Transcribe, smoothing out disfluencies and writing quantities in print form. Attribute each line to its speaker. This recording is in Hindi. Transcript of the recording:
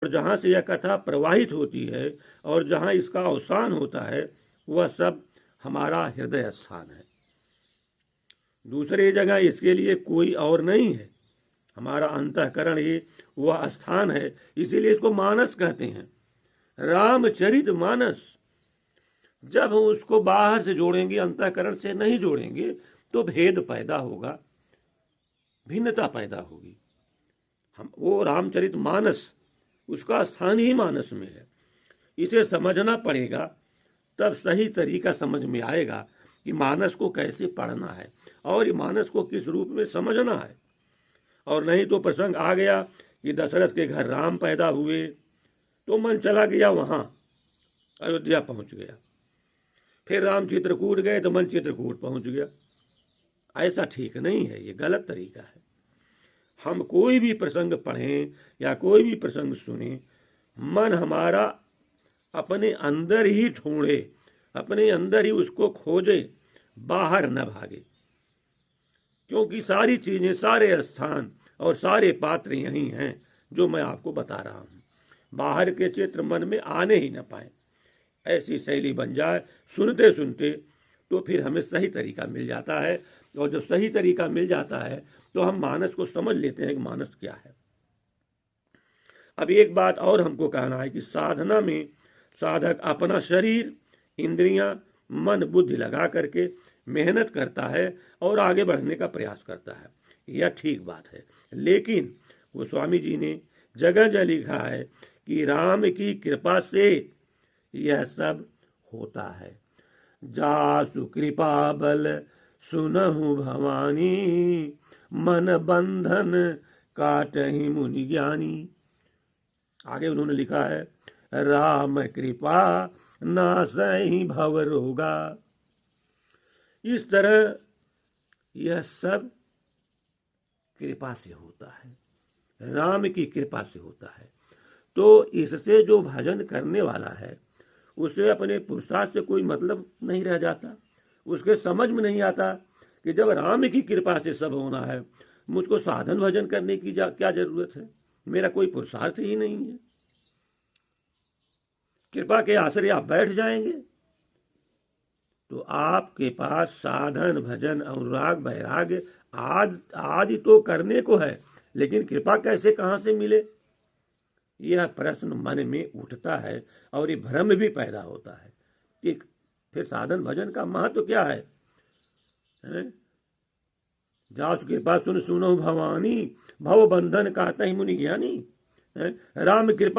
Speaker 1: और जहाँ से यह कथा प्रवाहित होती है और जहाँ इसका अवसान होता है वह सब हमारा हृदय स्थान है। दूसरी जगह इसके लिए कोई और नहीं है। हमारा अंतःकरण ही वह स्थान है, इसीलिए इसको मानस कहते हैं। रामचरित मानस। जब हम उसको बाहर से जोड़ेंगे, अंतःकरण से नहीं जोड़ेंगे, तो भेद पैदा होगा, भिन्नता पैदा होगी। हम वो रामचरित मानस, उसका स्थान ही मानस में है। इसे समझना पड़ेगा, तब सही तरीका समझ में आएगा कि मानस को कैसे पढ़ना है और ये मानस को किस रूप में समझना है। और नहीं तो प्रसंग आ गया कि दशरथ के घर राम पैदा हुए, तो मन चला गया वहां, अयोध्या पहुंच गया। फिर राम चित्रकूट गए तो मन चित्रकूट पहुंच गया। ऐसा ठीक नहीं है, ये गलत तरीका है। हम कोई भी प्रसंग पढ़ें या कोई भी प्रसंग सुने, मन हमारा अपने अंदर ही ढूंढे, अपने अंदर ही उसको खोजे, बाहर न भागे। क्योंकि सारी चीजें, सारे स्थान और सारे पात्र यही हैं जो मैं आपको बता रहा हूं। बाहर के चित्र मन में आने ही न पाए। ऐसी शैली बन जाए सुनते सुनते, तो फिर हमें सही तरीका मिल जाता है। और जब सही तरीका मिल जाता है तो हम मानस को समझ लेते हैं कि मानस क्या है। अब एक बात और हमको कहना है कि साधना में साधक अपना शरीर, इंद्रियां, मन, बुद्धि लगा करके मेहनत करता है और आगे बढ़ने का प्रयास करता है। यह ठीक बात है, लेकिन गोस्वामी जी ने जगह जगह लिखा है कि राम की कृपा से यह सब होता है। जासु कृपा बल सुनहु भवानी, मन बंधन काटहि मुनि ज्ञानी। आगे उन्होंने लिखा है, राम कृपा नासहि भव रोगा। इस तरह यह सब कृपा से होता है, राम की कृपा से होता है। तो इससे जो भजन करने वाला है उसे अपने पुरुषार्थ से कोई मतलब नहीं रह जाता। उसके समझ में नहीं आता कि जब राम की कृपा से सब होना है, मुझको साधन भजन करने की क्या जरूरत है, मेरा कोई पुरुषार्थ ही नहीं है। कृपा के आश्रय आप बैठ जाएंगे तो आपके पास साधन भजन अनुराग वैराग्य आदि तो करने को है, लेकिन कृपा कैसे, कहां से मिले, यह प्रश्न मन में उठता है और ये भ्रम भी पैदा होता है कि फिर साधन भजन का महत्व क्या है? जासु कृपा सुन सुनो भवानी, भव बंधन काटहि मुनि ज्ञानी। राम कृपा